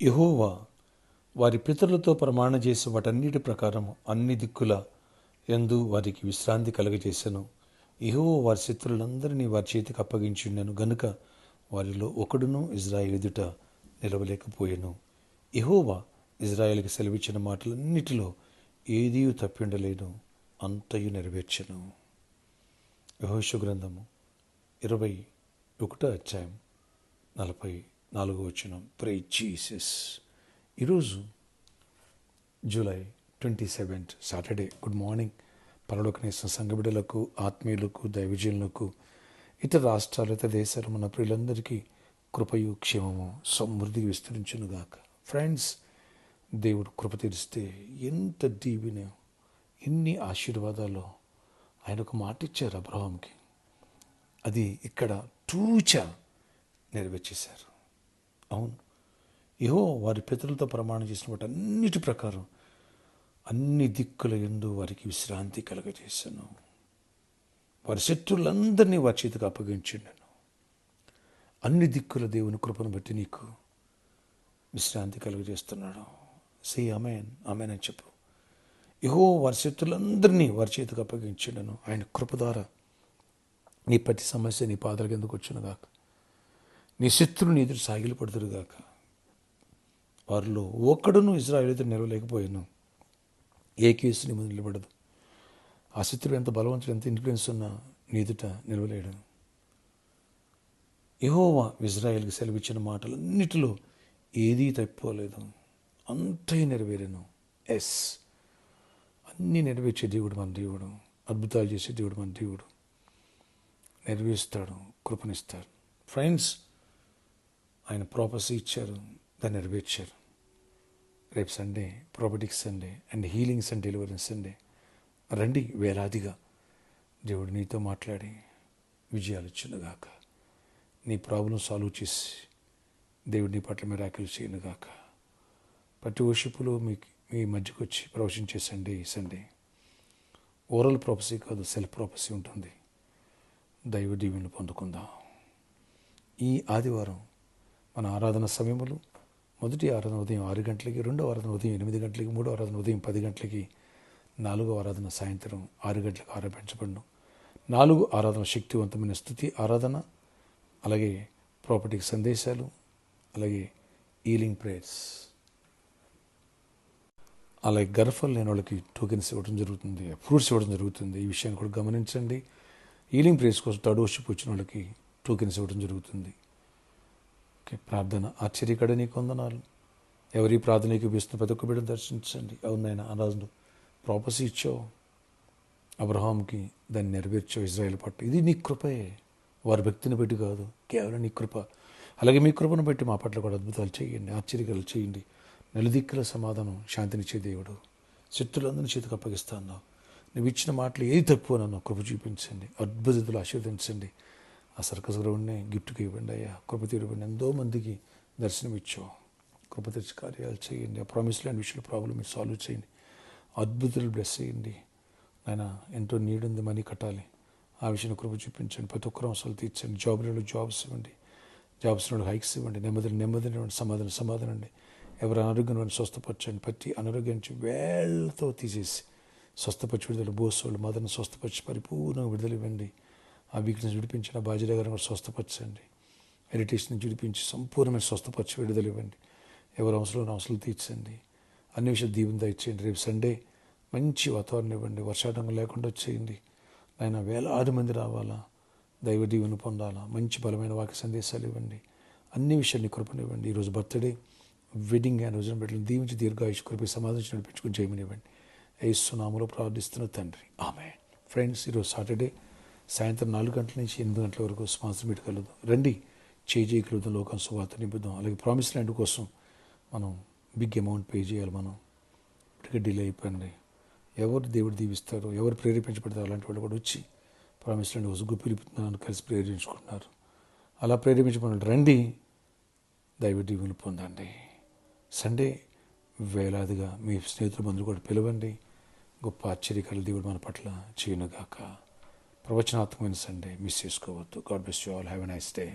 యెహోవా వారి పితరులతో ప్రమాణం చేసి వాటన్నిటి ప్రకారము అన్ని దిక్కుల యందు వారికి విశ్రాంతి కలుగజేసెను. యెహోవా వారి శత్రులందరినీ వారి చేతికి అప్పగించుండెను గనుక వారిలో ఒకడును ఇజ్రాయేలు ఎదుట నిలవలేకపోయెను. యెహోవా ఇజ్రాయేలుకి సెలవిచ్చిన మాటలన్నిటిలో ఏదీ తప్పిండలేదు, అంతయు నెరవేర్చెను. యెహోషువ గ్రంథము 21వ అధ్యాయం 44వ వచనం. Praise Jesus. ఈరోజు జూలై 27 సాటర్డే. గుడ్ మార్నింగ్ పరలోకనేసిన సంఘ బిడ్డలకు, ఆత్మీయులకు, దైవజనులకు, ఇతర రాష్ట్రాలు, ఇతర దేశాలు మన ప్రియులందరికీ కృపయు క్షేమము సమృద్ధిగా విస్తరించునుగాక. ఫ్రెండ్స్, దేవుడు కృప తీరిస్తే ఎంత దీవెన, ఎన్ని ఆశీర్వాదాలు. ఆయన ఒక మాట ఇచ్చారు అబ్రహాంకి, అది ఇక్కడ తూచా నెరవేర్చేశారు. అవును, యెహోవా వారి పితరులతో ప్రమాణం చేసిన వాటి అన్నిటి ప్రకారం అన్ని దిక్కుల యందు వారికి విశ్రాంతి కలగజేశాను. వారి శత్రులందరినీ వారి చేతికి అప్పగించాను. అన్ని దిక్కుల దేవుని కృపను బట్టి నీకు విశ్రాంతి కలుగజేస్తున్నాడు. సే ఆమేన్, ఆమేన్ అని చెప్పు. యెహోవా వారి శత్రులందరినీ వారి చేతికి అప్పగించాను. ఆయన కృప ద్వారా నీ ప్రతి సమస్య నీ పాదాలకు ఎందుకు వచ్చునుగాక. నీ శత్రువుని ఎదురు సాగిలి పడుతురుగాక. వారిలో ఒక్కడును ఇజ్రాయేలు ఎదురు నిలవలేకపోయాను. ఏ కేసు నీ ముందు నిలబడదు. ఆ శత్రువు ఎంత బలవంతుడు, ఎంత ఇన్ఫ్లుయెన్స్ ఉన్నా నీ ఎదుట నిలవలేడు. యెహోవా ఇజ్రాయేలుకి సెలవిచ్చిన మాటలన్నిటిలో ఏదీ తప్పిపోలేదు, అంతయు నెరవేరెను. ఎస్, అన్నీ నెరవేర్చే దేవుడు మన దేవుడు. అద్భుతాలు చేసే దేవుడు మన దేవుడు. నెరవేరుస్తాడు, కృపనిస్తాడు. ఫ్రెండ్స్, ఆయన ప్రాపసీ ఇచ్చారు, దాన్ని నెరవేర్చారు. రేపు Sunday prophetic Sunday and healings and deliverance Sunday. రండి వేలాదిగా. దేవుడు నీతో మాట్లాడి విజయాలు ఇచ్చునుగాక. నీ ప్రాబ్లం సాల్వ్ చేసి దేవుడు నీ పట్ల మిరాకిల్ చేయనుగాక. ప్రతి వర్షిపులో మీ మధ్యకు వచ్చి ప్రవచించే సండే ఓరల్ ప్రాపసీ కాదు, సెల్ఫ్ ప్రాపసీ ఉంటుంది. దైవ దీవెనలు పొందుకుందాం. ఈ ఆదివారం మన ఆరాధన సమయములు: మొదటి ఆరాధన ఉదయం 6 గంటలకి, రెండవ ఆరాధన ఉదయం 8 గంటలకి, మూడవ ఆరాధన ఉదయం 10 గంటలకి, 4వ ఆరాధన సాయంత్రం 6 గంటలకు ఆరంభించబడును. 4 ఆరాధన శక్తివంతమైన స్తుతి ఆరాధన, అలాగే ప్రాపర్టీకి సందేశాలు, అలాగే హీలింగ్ ప్రేయర్స్, అలాగే గర్భాలు లేని వాళ్ళకి టోకెన్స్ ఇవ్వడం జరుగుతుంది, ఫ్రూట్స్ ఇవ్వడం జరుగుతుంది. ఈ విషయాన్ని కూడా గమనించండి. హీలింగ్ ప్రేయర్స్ కోసం థర్డ్ వర్షిప్ వచ్చిన వాళ్ళకి టోకెన్స్ ఇవ్వడం జరుగుతుంది. ప్రార్థన. ఆశ్చర్యకడ నీకు వందనాలు. ఎవరి ప్రార్థనకి ఉపయోగిస్తున్న ప్రతి ఒక్క బిడ్డను దర్శించండి. అవునైనా ఆ రోజు ప్రాపసీ ఇచ్చావు అబ్రహాంకి, దాన్ని నెరవేర్చావు ఇజ్రాయేల్ పట్ల. ఇది నీ కృపయే, వారి భక్తిని బట్టి కాదు, కేవలం నీ కృప. అలాగే మీ కృపను బట్టి మా పట్ల కూడా అద్భుతాలు చేయండి, ఆశ్చర్యకాలు చేయండి. నలుదిక్కుల సమాధానం, శాంతినిచ్చే దేవుడు. శత్రులందరినీ చేతికి అప్పగిస్తాను. నువ్వు ఇచ్చిన మాటలు ఏది తక్కువ నన్ను కృప చూపించండి, అద్భుతాలు ఆశీర్వదించండి. ఆ సర్కస్ గ్రౌండ్నే గిఫ్ట్కి ఇవ్వండి అయ్యా. కృప తీరివ్వండి. ఎంతో మందికి దర్శనం ఇచ్చావు, కృప తెచ్చి కార్యాలు చేయండి. ఆ ప్రామిస్ ల్యాండ్ విషయంలో ప్రాబ్లం మీరు సాల్వ్ చేయండి. అద్భుతాలు బ్లెస్ చేయండి. ఆయన ఎంతో నీడ్ ఉంది, మనీ కట్టాలి, ఆ విషయంలో కృప చూపించండి. ప్రతి ఒక్కరు అవసరాలు తీర్చండి. జాబ్లలో జాబ్స్ ఇవ్వండి, జాబ్స్లో హైక్స్ ఇవ్వండి. నెమ్మదిని ఇవ్వండి, సమాధానం అండి. ఎవరు అనారోగ్యం స్వస్థపరచండి. ప్రతి అనారోగ్యం నుంచి వేళ్లతో తీసేసి స్వస్థపరిచి విడుదల. బోసోళ్ళు మదర్ని స్వస్థపరిచి పరిపూర్ణంగా విడుదల ఇవ్వండి. ఆ వీక్నెస్ విడిపించిన బాధ్యత గారిని కూడా స్వస్థపరచండి. ఇరిటేషన్ విడిపించి సంపూర్ణమైన స్వస్థపరిచి విడుదల ఇవ్వండి. ఎవరు అవసరాలు తీర్చండి. అన్ని విషయాలు దీవెన దయచేయండి. రేపు సండే మంచి వాతావరణం ఇవ్వండి, వర్షాటంకం లేకుండా వచ్చేయండి. ఆయన వేలాది మంది రావాలా, దైవ దీవెన పొందాలా, మంచి బలమైన వాక్య సందేశాలు ఇవ్వండి. అన్ని విషయాన్ని కృపనివ్వండి. ఈరోజు బర్త్డే, వెడ్డింగ్ యానివర్సరీ బిడ్డలను దీవించి దీర్ఘాయుష్ కృప సమాధానం నడిపించుకుని చేయమనివ్వండి. యేసు నామములో ప్రార్థిస్తున్న తండ్రి, ఆమేన్. ఫ్రెండ్స్, ఈరోజు సాటర్డే సాయంత్రం 4 గంటల నుంచి 8 గంటల వరకు స్పాన్సర్ మీట్ కలుద్దాం. రండి, చేయి కలుద్దాం, లోకం సువార్త నింపుదాం. అలాగే ప్రామిస్ ల్యాండ్ కోసం మనం బిగ్ అమౌంట్ పే చేయాలి. మనం ఇప్పటికే డిలే అయిపోయింది. ఎవరు దేవుడు దీవిస్తారో, ఎవరు ప్రేరేపించబడతారో అలాంటి వాళ్ళు కూడా వచ్చి ప్రామిస్ ల్యాండ్ కోసం పిలుపుతున్నాను కలిసి ప్రేరేపించుకుంటున్నారు. అలా ప్రేరేపించబడి రండి, దైవ దీవెనలు పొందండి. సండే వేలాదిగా మీ స్నేహితుల బంధువులు కూడా పిలవండి. గొప్ప ఆశ్చర్యకాల దేవుడు మన పట్ల చేయనుగాక. ప్రవచనాత్మకమైన సండే మిస్ చేసుకోవద్దు. God bless you all. Have a nice day.